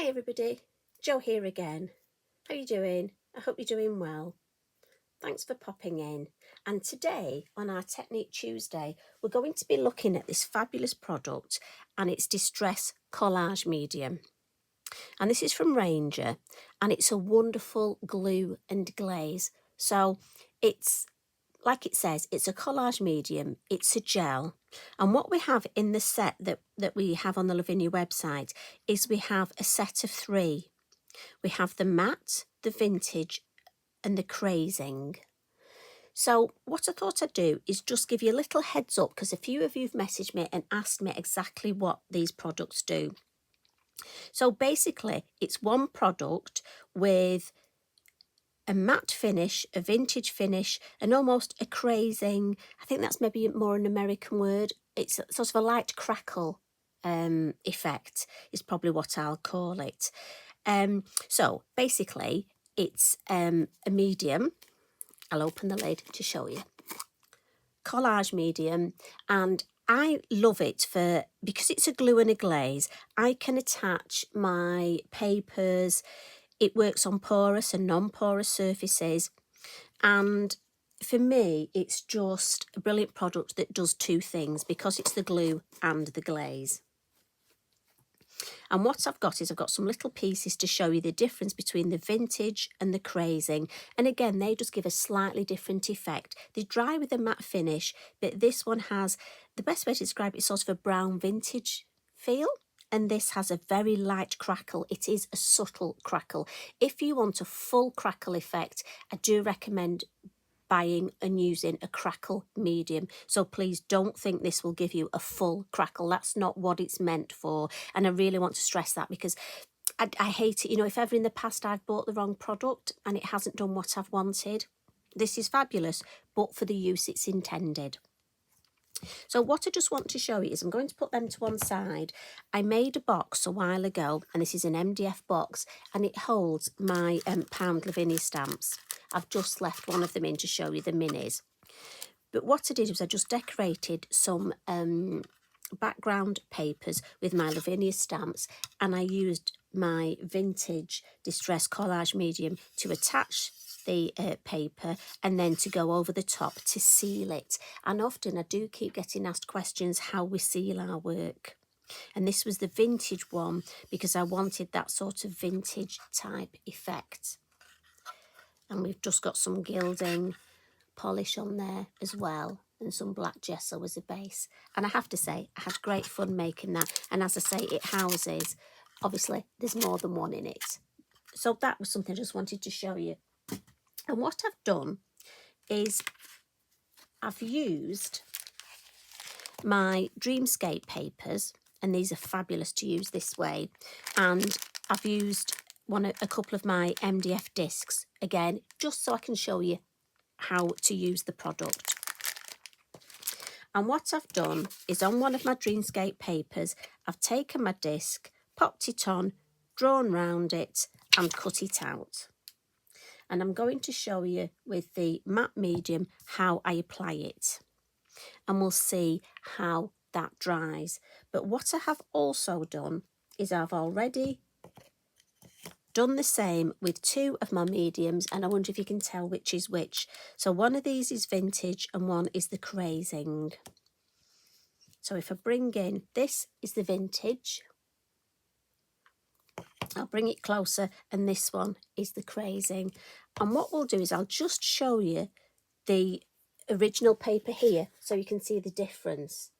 Hi everybody, Jo here again. How are you doing? I hope you're doing well. Thanks for popping in. And today on our Technique Tuesday, we're going to be looking at this fabulous product, and it's Distress Collage Medium. And this is from Ranger, and it's a wonderful glue and glaze. So it's, like it says, it's a collage medium, it's a gel. And what we have in the set that we have on the Lavinia website is we have a set of 3. We have the matte, the vintage and the crazing. So what I thought I'd do is just give you a little heads up, because a few of you have messaged me and asked me exactly what these products do. So basically it's one product with a matte finish, a vintage finish, and almost a crazing. I think that's maybe more an American word. It's sort of a light crackle effect is probably what I'll call it. So basically it's a medium. I'll open the lid to show you. Collage medium, and I love it because it's a glue and a glaze. I can attach my papers. It works on porous and non-porous surfaces, and for me it's just a brilliant product that does 2 things because it's the glue and the glaze. And what I've got is I've got some little pieces to show you the difference between the vintage and the crazing. And again, they just give a slightly different effect. They dry with a matte finish, but this one has, the best way to describe it is sort of a brown vintage feel. And this has a very light crackle. It is a subtle crackle. If you want a full crackle effect, I do recommend buying and using a crackle medium. So please don't think this will give you a full crackle. That's not what it's meant for. And I really want to stress that, because I hate it. You know, if ever in the past I've bought the wrong product and it hasn't done what I've wanted, this is fabulous, but for the use it's intended. So what I just want to show you is I'm going to put them to one side. I made a box a while ago, and this is an MDF box, and it holds my pound Lavinia stamps. I've just left one of them in to show you the minis. But what I did was I just decorated some background papers with my Lavinia stamps, and I used my vintage Distress Collage Medium to attach the paper and then to go over the top to seal it. And often I do keep getting asked questions how we seal our work, and this was the vintage one because I wanted that sort of vintage type effect. And we've just got some gilding polish on there as well, and some black gesso as a base. And I have to say I had great fun making that, and as I say, it houses, obviously there's more than one in it. So that was something I just wanted to show you. And what I've done is I've used my Dreamscape papers, and these are fabulous to use this way, and I've used a couple of my MDF discs, again, just so I can show you how to use the product. And what I've done is on one of my Dreamscape papers, I've taken my disc, popped it on, drawn round it and cut it out. And I'm going to show you with the matte medium how I apply it, and we'll see how that dries. But what I have also done is I've already done the same with 2 of my mediums, and I wonder if you can tell which is which. So one of these is vintage and one is the crazing. So if I bring in, this is the vintage, I'll bring it closer, and this one is the crazing. And what we'll do is I'll just show you the original paper here so you can see the difference.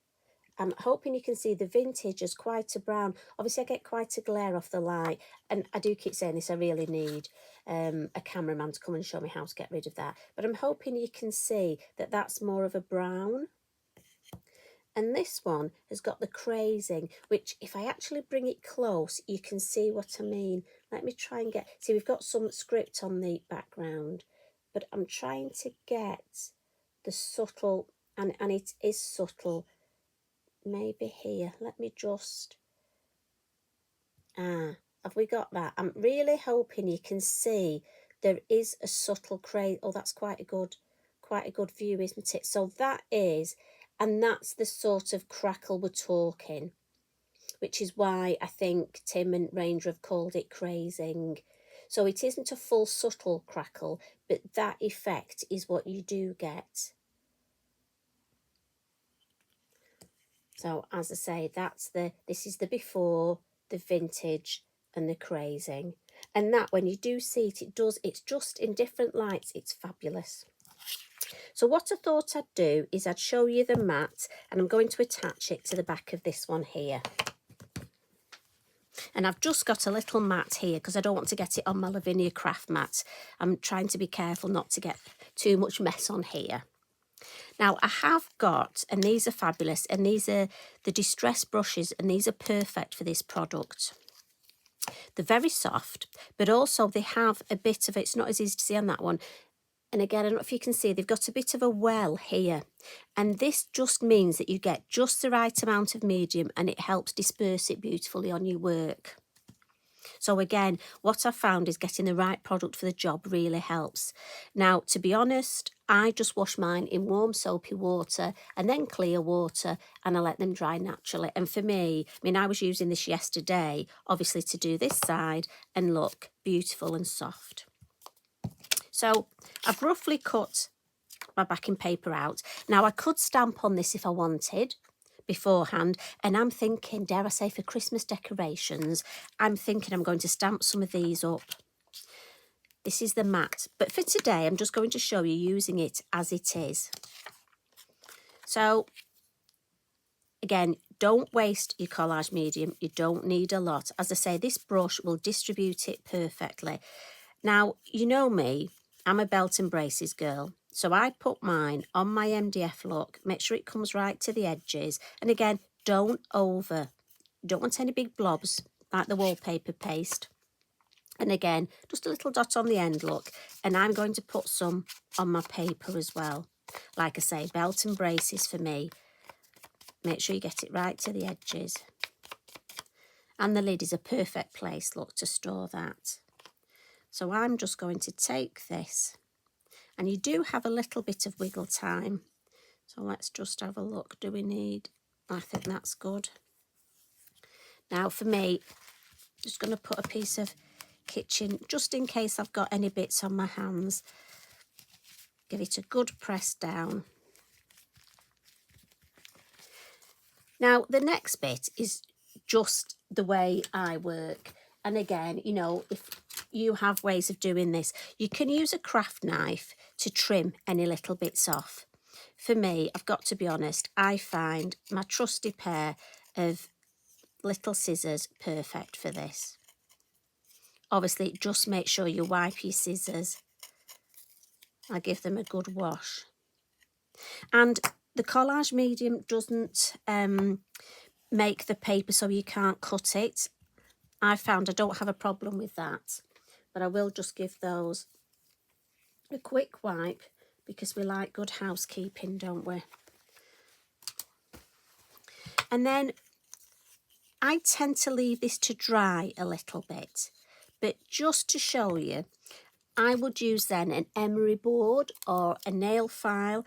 I'm hoping you can see the vintage as quite a brown. Obviously I get quite a glare off the light, and I do keep saying this, I really need a cameraman to come and show me how to get rid of that. But I'm hoping you can see that that's more of a brown. And this one has got the crazing, which if I actually bring it close, you can see what I mean. Let me try and get, see, we've got some script on the background, but I'm trying to get the subtle, and it is subtle, maybe here. Let me just, have we got that? I'm really hoping you can see there is a subtle craze. Oh, that's quite a good view, isn't it? So that is, and that's the sort of crackle we're talking. which is why I think Tim and Ranger have called it crazing. So it isn't a full subtle crackle, but that effect is what you do get. So as I say, this is the before, the vintage and the crazing. And that when you do see it, it's just in different lights, it's fabulous. So what I thought I'd do is I'd show you the mat, and I'm going to attach it to the back of this one here. And I've just got a little mat here because I don't want to get it on my Lavinia craft mat. I'm trying to be careful not to get too much mess on here. Now I have got, and these are fabulous, and these are the Distress brushes, and these are perfect for this product. They're very soft, but also they have a bit of, it's not as easy to see on that one. And again, I don't know if you can see, they've got a bit of a well here. And this just means that you get just the right amount of medium, and it helps disperse it beautifully on your work. So again, what I found is getting the right product for the job really helps. Now, to be honest, I just wash mine in warm soapy water and then clear water, and I let them dry naturally. And for me, I mean, I was using this yesterday, obviously to do this side, and look, beautiful and soft. So I've roughly cut my backing paper out. Now I could stamp on this if I wanted beforehand, and I'm thinking, dare I say, for Christmas decorations, I'm thinking I'm going to stamp some of these up. This is the mat, but for today I'm just going to show you using it as it is. So again, don't waste your collage medium. You don't need a lot. As I say, this brush will distribute it perfectly. Now, you know me, I'm a belt and braces girl. So I put mine on my MDF look, make sure it comes right to the edges. And again, don't want any big blobs like the wallpaper paste. And again, just a little dot on the end look. And I'm going to put some on my paper as well. Like I say, belt and braces for me. Make sure you get it right to the edges. And the lid is a perfect place, look, to store that. So I'm just going to take this, and you do have a little bit of wiggle time. So let's just have a look. Do we need, I think that's good. Now for me, just going to put a piece of kitchen, just in case I've got any bits on my hands. Give it a good press down. Now the next bit is just the way I work. And again, you know, if you have ways of doing this, you can use a craft knife to trim any little bits off. For me, I've got to be honest, I find my trusty pair of little scissors perfect for this. Obviously, just make sure you wipe your scissors. I give them a good wash. And the collage medium doesn't make the paper so you can't cut it. I found I don't have a problem with that, but I will just give those a quick wipe because we like good housekeeping, don't we? And then I tend to leave this to dry a little bit, but just to show you, I would use then an emery board or a nail file,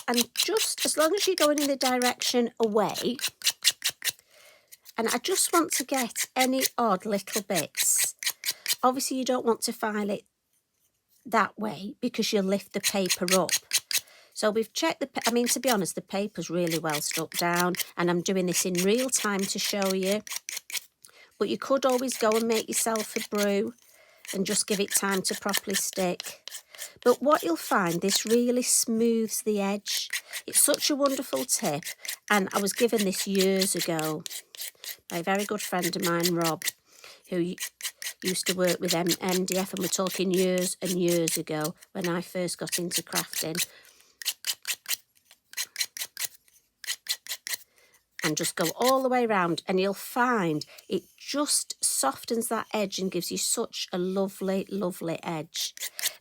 and just as long as you're going in the direction away, and I just want to get any odd little bits. Obviously, you don't want to file it that way because you'll lift the paper up. So we've checked I mean, to be honest, the paper's really well stuck down, and I'm doing this in real time to show you. But you could always go and make yourself a brew and just give it time to properly stick. But what you'll find, this really smooths the edge. It's such a wonderful tip, and I was given this years ago by a very good friend of mine, Rob, who used to work with MDF, and we're talking years and years ago when I first got into crafting. And just go all the way around, and you'll find it just softens that edge and gives you such a lovely, lovely edge.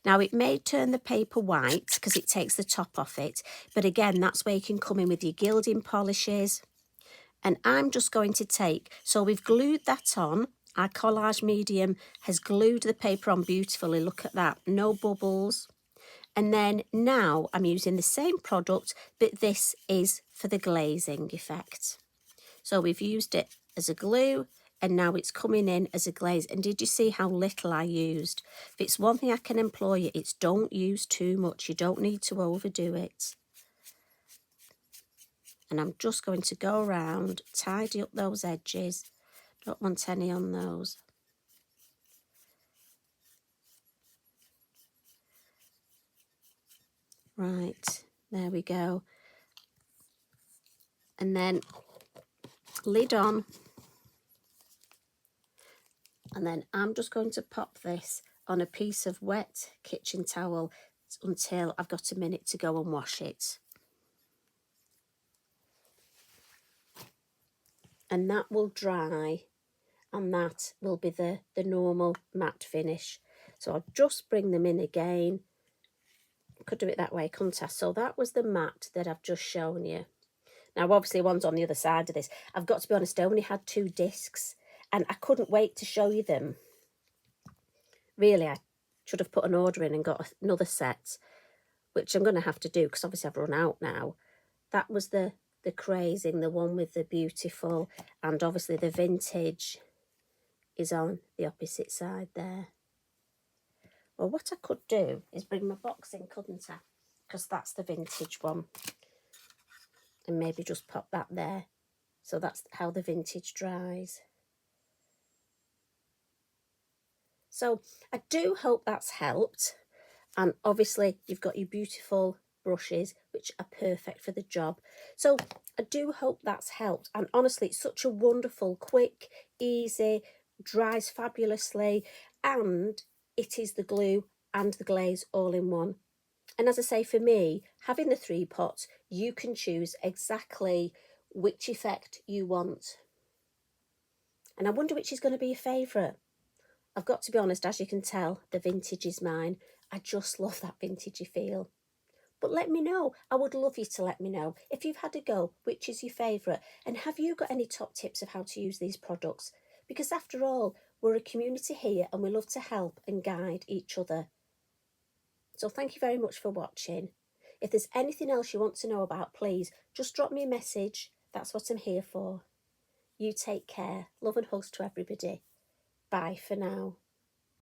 Now, it may turn the paper white because it takes the top off it, but again, that's where you can come in with your gilding polishes. And I'm just going to take, so we've glued that on. Our collage medium has glued the paper on beautifully. Look at that, no bubbles. And then now I'm using the same product, but this is for the glazing effect. So we've used it as a glue, and now it's coming in as a glaze. And did you see how little I used? If it's one thing I can implore you, it's don't use too much. You don't need to overdo it. And I'm just going to go around, tidy up those edges. Don't want any on those. Right, there we go. And then lid on. And then I'm just going to pop this on a piece of wet kitchen towel until I've got a minute to go and wash it. And that will dry, and that will be the normal matte finish. So I'll just bring them in again. Could do it that way, couldn't I? So that was the matte that I've just shown you. Now, obviously, one's on the other side of this. I've got to be honest, I only had 2 discs, and I couldn't wait to show you them. Really, I should have put an order in and got another set, which I'm going to have to do because obviously I've run out now. That was the crazing, the one with the beautiful, and obviously the vintage is on the opposite side there. Well, what I could do is bring my box in, couldn't I? Because that's the vintage one. And maybe just pop that there. So that's how the vintage dries. So I do hope that's helped. And obviously you've got your beautiful brushes, which are perfect for the job. So I do hope that's helped. And honestly, it's such a wonderful, quick, easy, dries fabulously, and it is the glue and the glaze all in one. And as I say, for me, having the 3 pots, you can choose exactly which effect you want. And I wonder which is going to be your favourite. I've got to be honest, as you can tell, the vintage is mine. I just love that vintagey feel. But let me know. I would love you to let me know if you've had a go, which is your favourite, and have you got any top tips of how to use these products? Because after all, we're a community here and we love to help and guide each other. So thank you very much for watching. If there's anything else you want to know about, please just drop me a message. That's what I'm here for. You take care. Love and hugs to everybody. Bye for now.